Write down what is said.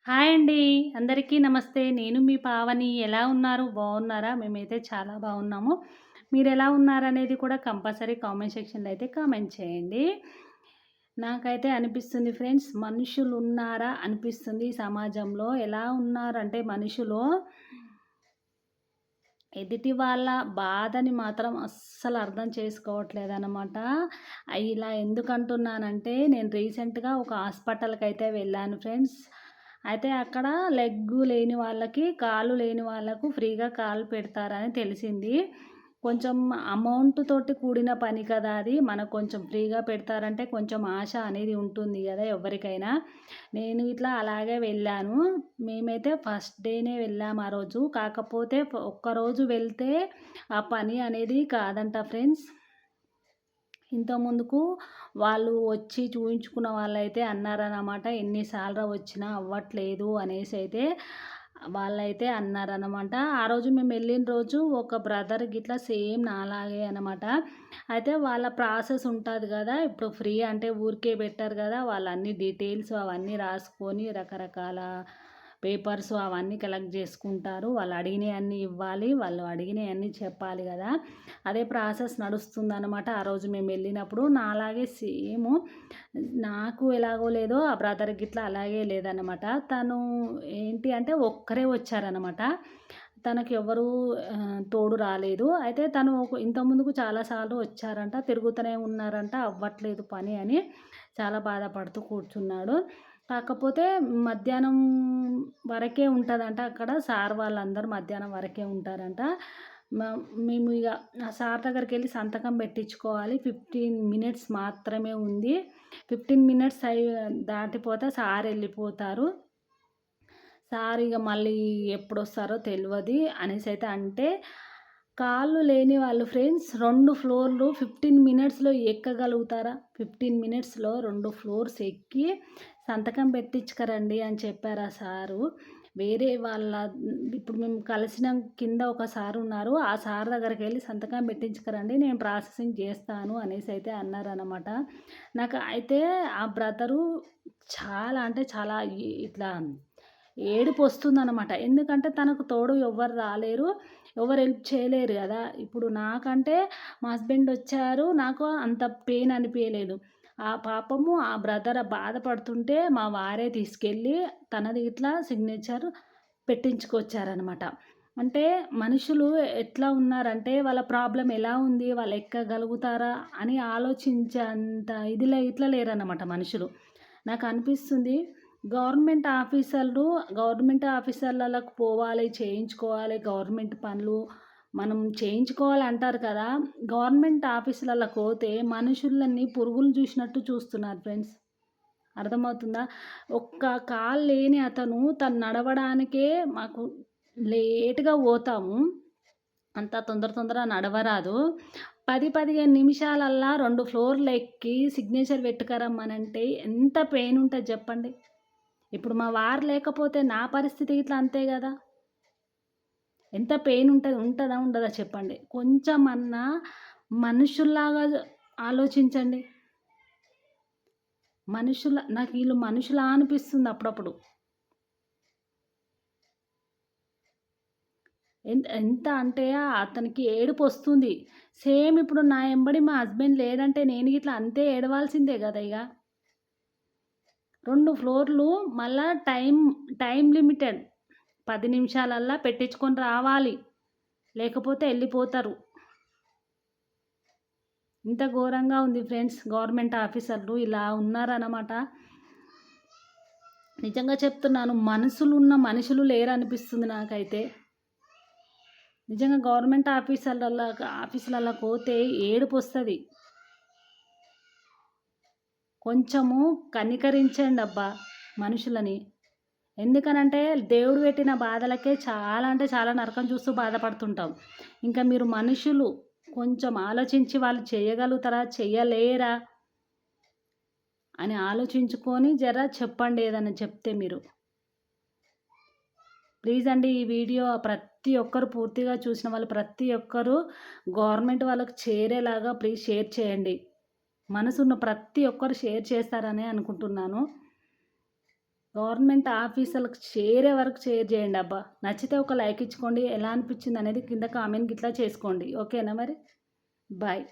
Hi అండి. అందరికీ నమస్తే. నేను మీ పావని. ఎలా ఉన్నారు? బాగున్నారా? మేమైతే చాలా బాగున్నాము. మీరెలా ఉన్నారనేది కూడా కంపల్సరీ కామెంట్ సెక్షన్‌లో అయితే కామెంట్ చేయండి. నాకైతే అనిపిస్తుంది ఫ్రెండ్స్, మనుషులున్నారా అనిపిస్తుంది ఈ సమాజంలో. ఎలా ఉన్నారంటే మనుషులు ఎదుటి వాళ్ళ బాధని మాత్రం అస్సలు అర్థం చేసుకోవట్లేదనమాట. ఇలా ఎందుకంటున్నానంటే, నేను రీసెంట్‌గా ఒక హాస్పిటల్‌కైతే వెళ్ళాను ఫ్రెండ్స్. అయితే అక్కడ లెగ్గు లేని వాళ్ళకి, కాళ్ళు లేని వాళ్ళకు ఫ్రీగా కాళ్ళు పెడతారని తెలిసింది. కొంచెం అమౌంట్ తోటి కూడిన పని కదా అది. మనకు కొంచెం ఫ్రీగా పెడతారంటే కొంచెం ఆశ అనేది ఉంటుంది గదా ఎవ్వరికైనా. నేను ఇట్లా అలాగే వెళ్ళాను. మేమైతే ఫస్ట్ డేనే వెళ్ళాము ఆ రోజు. కాకపోతే ఒక్కరోజు వెళ్తే ఆ పని అనేది కాదంట ఫ్రెండ్స్. ఇంతకుముందుకు వాళ్ళు వచ్చి చూయించుకున్న వాళ్ళైతే అన్నారనమాట. ఎన్ని సార్లు వచ్చినా అవ్వట్లేదు అనేసైతే వాళ్ళైతే అన్నారనమాట. ఆ రోజు మేమెళ్ళిన రోజు ఒక బ్రదర్ గిట్లా సేమ్ నాలాగే అనమాట. అయితే వాళ్ళ ప్రాసెస్ ఉంటది గదా! ఇప్పుడు ఫ్రీ అంటే ఊరికే బెట్టరు గదా! వాళ్ళన్ని డీటెయిల్స్ అవన్నీ రాసుకొని రకరకాల పేపర్స్ అవన్నీ కలెక్ట్ జేసుకుంటారు. వాళ్ళు అడిగినయన్నీ ఇవ్వాలి. వాళ్ళు అడిగినయన్నీ చెప్పాలి గదా! అదే ప్రాసెస్ నడుస్తుందనమాట. ఆ రోజు మేమెళ్ళినప్పుడు నాలాగే సేము నాకు ఎలాగో లేదో ఆ బ్రదర్‌కి గిట్లా అలాగే లేదనమాట. తను ఏంటి అంటే ఒక్కరే వచ్చారనమాట. తనకెవ్వరు తోడు రాలేదు. అయితే తను ఇంతకుముందుకు చాలా సార్లు వచ్చారంట. తిరుగుతూనే ఉన్నారంట. అవ్వట్లేదు పని అని చాలా బాధపడుతూ కూర్చున్నాడు. కాకపోతే మధ్యాహ్నం వరకే ఉంటదంట అక్కడ. సార్ వాళ్ళందరూ మధ్యాహ్నం వరకే ఉంటారంట. మ మేము ఇగ ఆ సార్ దగ్గరికెళ్ళి సంతకం పెట్టించుకోవాలి. 15 మినిట్స్ మాత్రమే ఉంది. 15 మినిట్స్ దాటిపోతే సార్ ఎళ్ళిపోతారు. సార్ ఇగ మళ్ళీ ఎప్పుడొస్తారో తెలవది అనేసైతే అంటే, కాళ్ళు లేని వాళ్ళు ఫ్రెండ్స్ 2 ఫ్లోర్‌లు 15 మినిట్స్‌లో ఎక్కగలుగుతారా? 15 మినిట్స్‌లో 2 ఫ్లోర్స్ ఎక్కి సంతకం పెట్టించుకరండి అని చెప్పారు ఆ సారు. వేరే వాళ్ళ ఇప్పుడు మేము కలిసిన కింద ఒక సారున్నారు. ఆ సార్ దగ్గరికెళ్ళి సంతకం పెట్టించుకరండి. నేను ప్రాసెసింగ్ జేస్తాను అనేసైతే అన్నారనమాట. నాకు అయితే ఆ బ్రదరు చాలా అంటే చాలా ఇట్లా ఏడుపొస్తుందనమాట. ఎందుకంటే తనకు తోడు ఎవ్వరు రాలేరు. ఎవరు హెల్ప్ చేయలేరు గదా! ఇప్పుడు నాకంటే మా హస్బెండొచ్చారు. నాకు అంత పెయిన్ అనిపియలేదు. ఆ పాపము ఆ బ్రదర్ బాధపడుతుంటే మా వారే తీసుకెళ్ళి తనది ఇట్లా సిగ్నేచర్ పెట్టించుకొచ్చారనమాట. అంటే మనుషులు ఎట్లా ఉన్నారంటే వాళ్ళ ప్రాబ్లమ్ ఎలా ఉంది? వాళ్ళు ఎక్కగలుగుతారా? అని ఆలోచించేంత ఇదిలో ఇట్లా లేరన్నమాట మనుషులు. నాకనిపిస్తుంది గవర్నమెంట్ ఆఫీసర్లలకు పోవాలి, చేయించుకోవాలి గవర్నమెంట్ పనులు. మనం చేయించుకోవాలంటారు కదా! గవర్నమెంట్ ఆఫీసులల్లకి పోతే మనుషులని పురుగులు చూసినట్టు చూస్తున్నారు ఫ్రెండ్స్. అర్థమవుతుందా? ఒక్క కాలు లేని అతను తను నడవడానికే మాకు లేట్‌గా పోతాము. అంత తొందర నడవరాదు. 10, 15 నిమిషాలల్లా 2 ఫ్లోర్‌లెక్కి సిగ్నేచర్ పెట్టుకరమ్మనంటే ఎంత పెయిన్ ఉంటది జెప్పండి. ఇప్పుడు మా వారు లేకపోతే నా పరిస్థితి గిట్లా అంతే గదా! ఎంత పెయిన్ ఉంటది. ఉంటదా? ఉండదా? చెప్పండి. కొంచెమన్నా మనుషుల్లాగా ఆలోచించండి. నాకు ఈళ్ళు మనుషులా అనిపిస్తుంది అప్పుడప్పుడు. ఎంత అంటే అతనికి ఏడుపొస్తుంది. సేమ్ ఇప్పుడు నా ఎంబడి మా హస్బెండ్ లేడంటే నేను గిట్లా అంతే ఏడవాల్సిందే గదా ఇగ. 2 ఫ్లోర్‌లు మళ్ళా టైమ్ లిమిటెడ్. 10 నిమిషాలల్లా పెట్టించుకొని రావాలి. లేకపోతే ఎళ్ళిపోతారు. ఇంత ఘోరంగా ఉంది ఫ్రెండ్స్ గవర్నమెంట్ ఆఫీసర్లు ఇలా ఉన్నారనమాట. నిజంగా చెప్తున్నాను. మనసులున్న మనుషులు లేరనిపిస్తుంది నాకైతే. నిజంగా గవర్నమెంట్ ఆఫీసులల్లకి పోతే ఏడుపొస్తది. కొంచెము కనికరించండబ్బా మనుషులని. ఎందుకనంటే దేవుడు పెట్టిన బాధలకే చాలా అంటే చాలా నరకం చూస్తూ బాధపడుతుంటాం. ఇంకా మీరు మనుషులు కొంచెం ఆలోచించి వాళ్ళు చేయగలుగుతారా? చెయ్యలేరా? అని ఆలోచించుకొని చెప్పండి ఏదన్నా చెప్తే మీరు. ప్లీజ్ అండి ఈ వీడియో ప్రతి ఒక్కరు పూర్తిగా చూసిన వాళ్ళు ప్రతి ఒక్కరు గవర్నమెంట్ వాళ్ళకి చేరేలాగా ప్లీజ్ షేర్ చేయండి. మనసున్న ప్రతి ఒక్కరు షేర్ చేస్తారనే అనుకుంటున్నాను. గవర్నమెంట్ ఆఫీసర్లకు చేరే వరకు షేర్ చేయండి అబ్బా! నచ్చితే ఒక లైక్ ఇచ్చుకోండి. ఎలా అనిపించింది అనేది కింద కామెంట్ గిట్లా చేసుకోండి. ఓకేనా మరి? బాయ్.